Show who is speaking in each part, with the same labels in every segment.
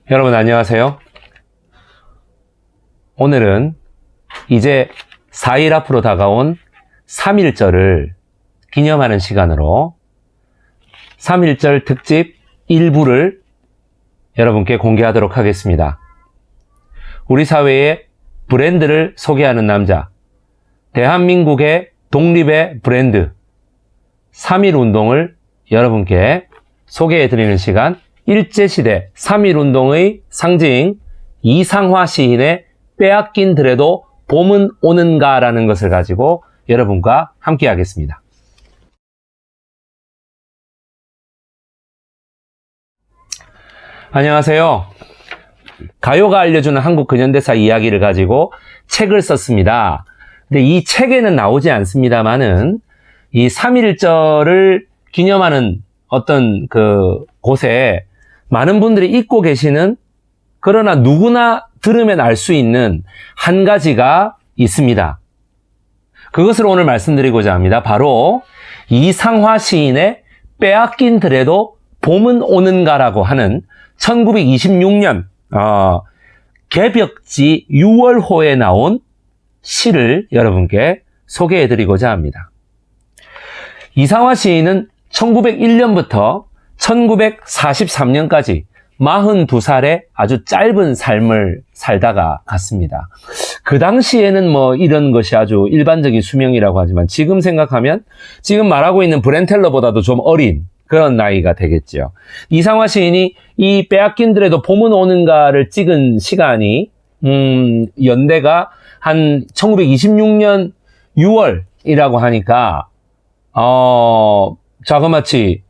Speaker 1: 여러분 안녕하세요. 오늘은 이제 4일 앞으로 다가온 3.1절을 기념하는 시간으로 3.1절 특집 일부를 여러분께 공개하도록 하겠습니다. 우리 사회의 브랜드를 소개하는 남자, 대한민국의 독립의 브랜드 3.1운동을 여러분께 소개해드리는 시간, 일제시대 3.1운동의 상징 이상화 시인의 빼앗긴 들에도 봄은 오는가 라는 것을 가지고 여러분과 함께 하겠습니다. 안녕하세요. 가요가 알려주는 한국 근현대사 이야기를 가지고 책을 썼습니다. 근데 이 책에는 나오지 않습니다만은 이 3.1절을 기념하는 어떤 곳에 많은 분들이 잊고 계시는, 그러나 누구나 들으면 알 수 있는 한 가지가 있습니다. 그것을 오늘 말씀드리고자 합니다. 바로 이상화 시인의 빼앗긴 들에도 봄은 오는가라고 하는 1926년 개벽지 6월호에 나온 시를 여러분께 소개해드리고자 합니다. 이상화 시인은 1901년부터 1943년까지 42살의 아주 짧은 삶을 살다가 갔습니다. 그 당시에는 이런 것이 아주 일반적인 수명이라고 하지만 지금 생각하면 지금 말하고 있는 브렌텔러보다도 좀 어린 그런 나이가 되겠죠. 이상화 시인이 이 빼앗긴 들에도 봄은 오는가를 찍은 시간이 연대가 한 1926년 6월이라고 하니까 자그마치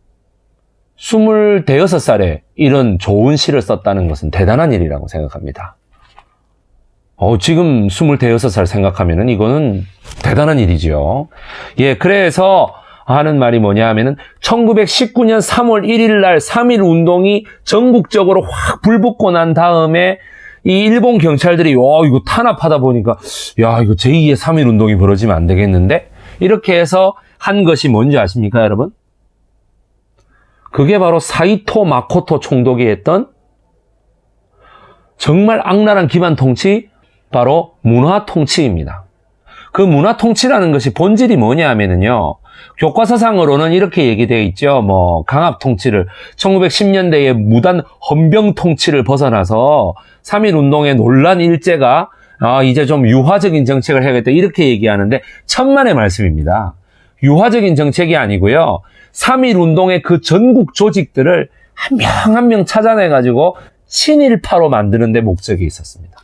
Speaker 1: 26살에 이런 좋은 시를 썼다는 것은 대단한 일이라고 생각합니다. 지금 26살 생각하면은 이거는 대단한 일이죠. 예, 그래서 하는 말이 뭐냐 하면은 1919년 3월 1일 날 3.1 운동이 전국적으로 확 불붙고 난 다음에 이 일본 경찰들이 이거 탄압하다 보니까 이거 제2의 3.1 운동이 벌어지면 안 되겠는데, 이렇게 해서 한 것이 뭔지 아십니까, 여러분? 그게 바로 사이토 마코토 총독이 했던 정말 악랄한 기반 통치, 바로 문화 통치입니다. 그 문화 통치라는 것이 본질이 뭐냐 하면은요, 교과서상으로는 이렇게 얘기되어 있죠. 강압 통치를 1910년대에 무단 헌병 통치를 벗어나서 3.1 운동의 논란 일제가 이제 좀 유화적인 정책을 해야겠다 이렇게 얘기하는데 천만의 말씀입니다. 유화적인 정책이 아니고요, 3.1 운동의 그 전국 조직들을 한 명 한 명 찾아내가지고 친일파로 만드는 데 목적이 있었습니다.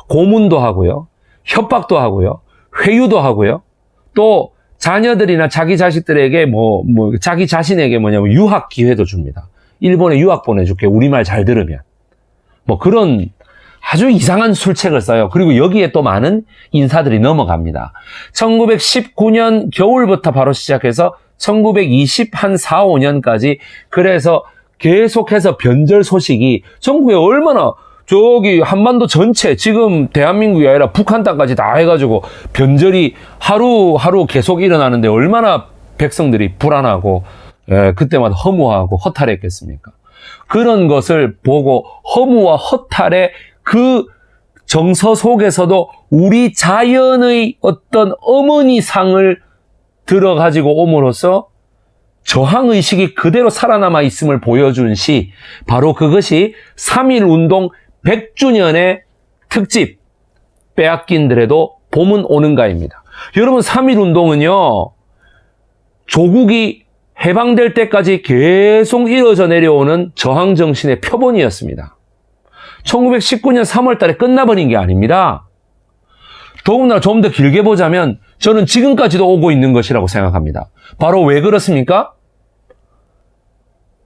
Speaker 1: 고문도 하고요, 협박도 하고요, 회유도 하고요, 또 자녀들이나 자기 자식들에게 자기 자신에게 유학 기회도 줍니다. 일본에 유학 보내줄게, 우리말 잘 들으면. 그런 아주 이상한 술책을 써요. 그리고 여기에 또 많은 인사들이 넘어갑니다. 1919년 겨울부터 바로 시작해서 1924, 5년까지 그래서 계속해서 변절 소식이 전국에 얼마나, 저기 한반도 전체, 지금 대한민국이 아니라 북한 땅까지 다 해가지고 변절이 하루하루 계속 일어나는데 얼마나 백성들이 불안하고 그때마다 허무하고 허탈했겠습니까? 그런 것을 보고 허무와 허탈의 그 정서 속에서도 우리 자연의 어떤 어머니상을 들어가지고 옴으로써 저항의식이 그대로 살아남아 있음을 보여준 시, 바로 그것이 3.1 운동 100주년의 특집 빼앗긴 들에도 봄은 오는가입니다. 여러분, 3.1 운동은요, 조국이 해방될 때까지 계속 이어져 내려오는 저항정신의 표본이었습니다. 1919년 3월 달에 끝나버린 게 아닙니다. 더군다나 좀 더 길게 보자면 저는 지금까지도 오고 있는 것이라고 생각합니다. 바로 왜 그렇습니까?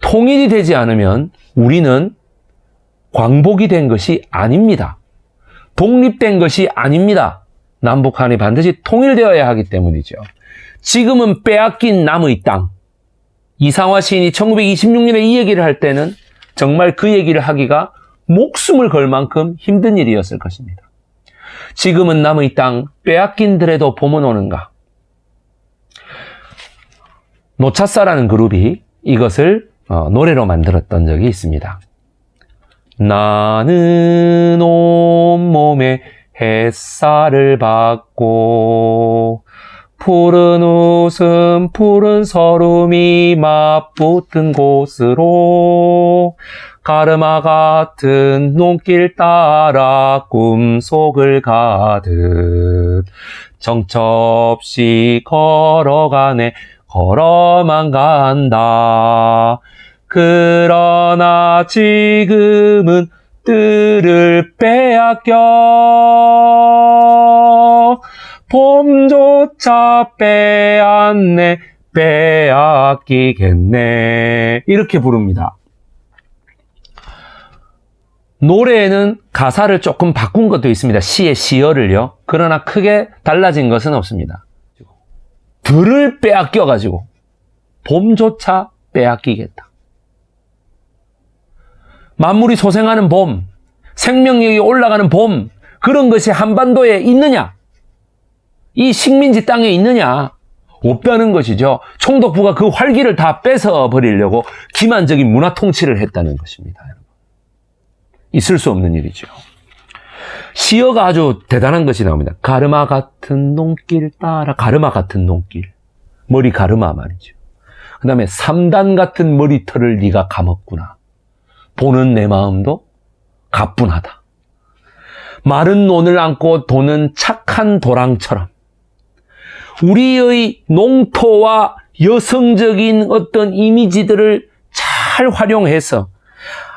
Speaker 1: 통일이 되지 않으면 우리는 광복이 된 것이 아닙니다. 독립된 것이 아닙니다. 남북한이 반드시 통일되어야 하기 때문이죠. 지금은 빼앗긴 남의 땅. 이상화 시인이 1926년에 이 얘기를 할 때는 정말 그 얘기를 하기가 목숨을 걸 만큼 힘든 일이었을 것입니다. 지금은 남의 땅 빼앗긴 들에도 봄은 오는가. 노차사라는 그룹이 이것을 노래로 만들었던 적이 있습니다. 나는 온몸에 햇살을 받고 푸른 웃음 푸른 서름이 맞붙은 곳으로 가르마 같은 논길 따라 꿈속을 가듯 정처없이 걸어만 간다. 그러나 지금은 뜰을 빼앗겨 봄조차 빼앗기겠네. 이렇게 부릅니다. 노래에는 가사를 조금 바꾼 것도 있습니다. 시의 시어를요. 그러나 크게 달라진 것은 없습니다. 들을 빼앗겨가지고 봄조차 빼앗기겠다. 만물이 소생하는 봄, 생명력이 올라가는 봄, 그런 것이 한반도에 있느냐? 이 식민지 땅에 있느냐? 없다는 것이죠. 총독부가 그 활기를 다 뺏어버리려고 기만적인 문화 통치를 했다는 것입니다. 있을 수 없는 일이죠. 시어가 아주 대단한 것이 나옵니다. 가르마 같은 논길 따라, 가르마 같은 논길. 머리 가르마 말이죠. 그 다음에 3단 같은 머리털을 네가 감았구나. 보는 내 마음도 가뿐하다. 마른 논을 안고 도는 착한 도랑처럼 우리의 농토와 여성적인 어떤 이미지들을 잘 활용해서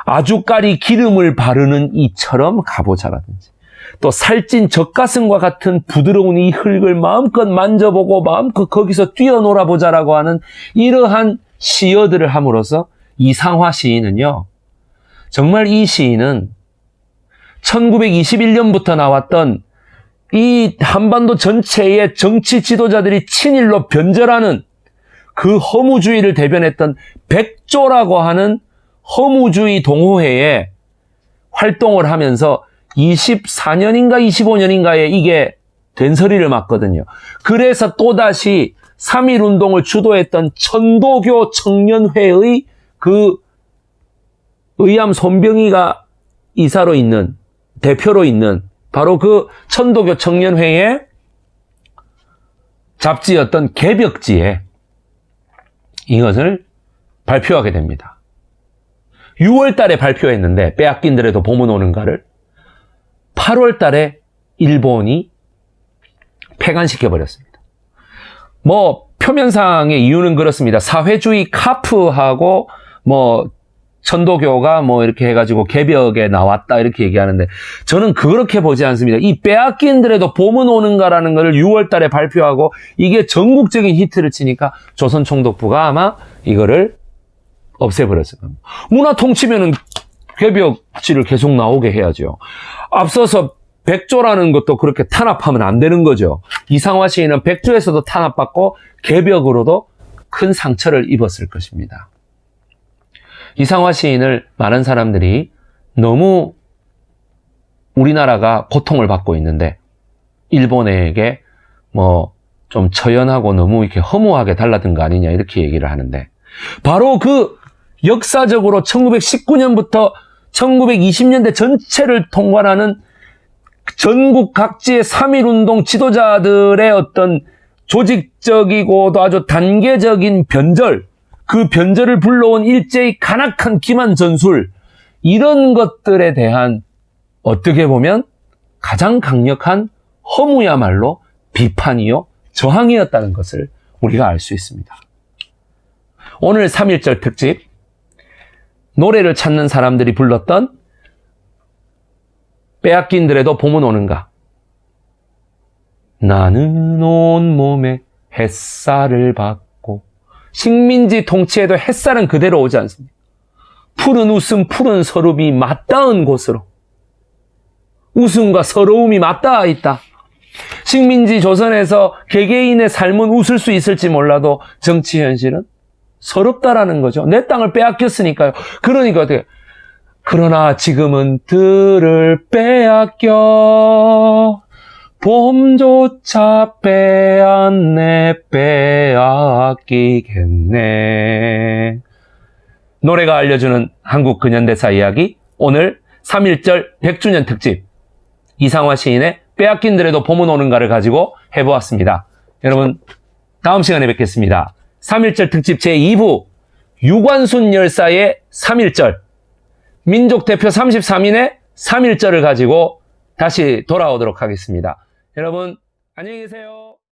Speaker 1: 아주까리 기름을 바르는 이처럼 가보자라든지, 또 살찐 젖가슴과 같은 부드러운 이 흙을 마음껏 만져보고 마음껏 거기서 뛰어놀아 보자라고 하는 이러한 시어들을 함으로써 이상화 시인은요, 정말 이 시인은 1921년부터 나왔던 이 한반도 전체의 정치 지도자들이 친일로 변절하는 그 허무주의를 대변했던 백조라고 하는 허무주의 동호회에 활동을 하면서 24년인가 25년인가에 이게 된서리를 맞거든요. 그래서 또다시 3.1운동을 주도했던 천도교 청년회의 그 의암 손병희가 이사로 있는, 대표로 있는 바로 그 천도교 청년회의 잡지였던 개벽지에 이것을 발표하게 됩니다. 6월 달에 발표했는데 빼앗긴들에도 봄은 오는가를 8월 달에 일본이 폐간시켜버렸습니다. 뭐 표면상의 이유는 그렇습니다. 사회주의 카프하고 뭐 천도교가 뭐 이렇게 해가지고 개벽에 나왔다 이렇게 얘기하는데 저는 그렇게 보지 않습니다. 이 빼앗긴들에도 봄은 오는가라는 것을 6월 달에 발표하고 이게 전국적인 히트를 치니까 조선총독부가 아마 이거를 없애버렸을 겁니다. 문화 통치면은 개벽지를 계속 나오게 해야죠. 앞서서 백조라는 것도 그렇게 탄압하면 안 되는 거죠. 이상화 시인은 백조에서도 탄압받고 개벽으로도 큰 상처를 입었을 것입니다. 이상화 시인을 많은 사람들이 너무 우리나라가 고통을 받고 있는데 일본에게 뭐 좀 처연하고 너무 이렇게 허무하게 달라든 거 아니냐 이렇게 얘기를 하는데 바로 그 역사적으로 1919년부터 1920년대 전체를 통과하는 전국 각지의 3.1운동 지도자들의 어떤 조직적이고도 아주 단계적인 변절, 그 변절을 불러온 일제의 간악한 기만 전술, 이런 것들에 대한 어떻게 보면 가장 강력한 허무야말로 비판이요, 저항이었다는 것을 우리가 알 수 있습니다. 오늘 3.1절 특집, 노래를 찾는 사람들이 불렀던 빼앗긴들에도 봄은 오는가. 나는 온몸에 햇살을 받고, 식민지 통치에도 햇살은 그대로 오지 않습니다. 푸른 웃음, 푸른 서름이 맞닿은 곳으로 웃음과 서러움이 맞닿아 있다. 식민지 조선에서 개개인의 삶은 웃을 수 있을지 몰라도 정치 현실은 서럽다라는 거죠. 내 땅을 빼앗겼으니까요. 그러니까 어떻게, 그러나 지금은 들을 빼앗겨 봄조차 빼앗기겠네. 노래가 알려주는 한국 근현대사 이야기, 오늘 3.1절 100주년 특집 이상화 시인의 빼앗긴들에도 봄은 오는가를 가지고 해보았습니다. 여러분 다음 시간에 뵙겠습니다. 3.1절 특집 제2부 유관순 열사의 3.1절 민족 대표 33인의 3.1절을 가지고 다시 돌아오도록 하겠습니다. 여러분 안녕히 계세요.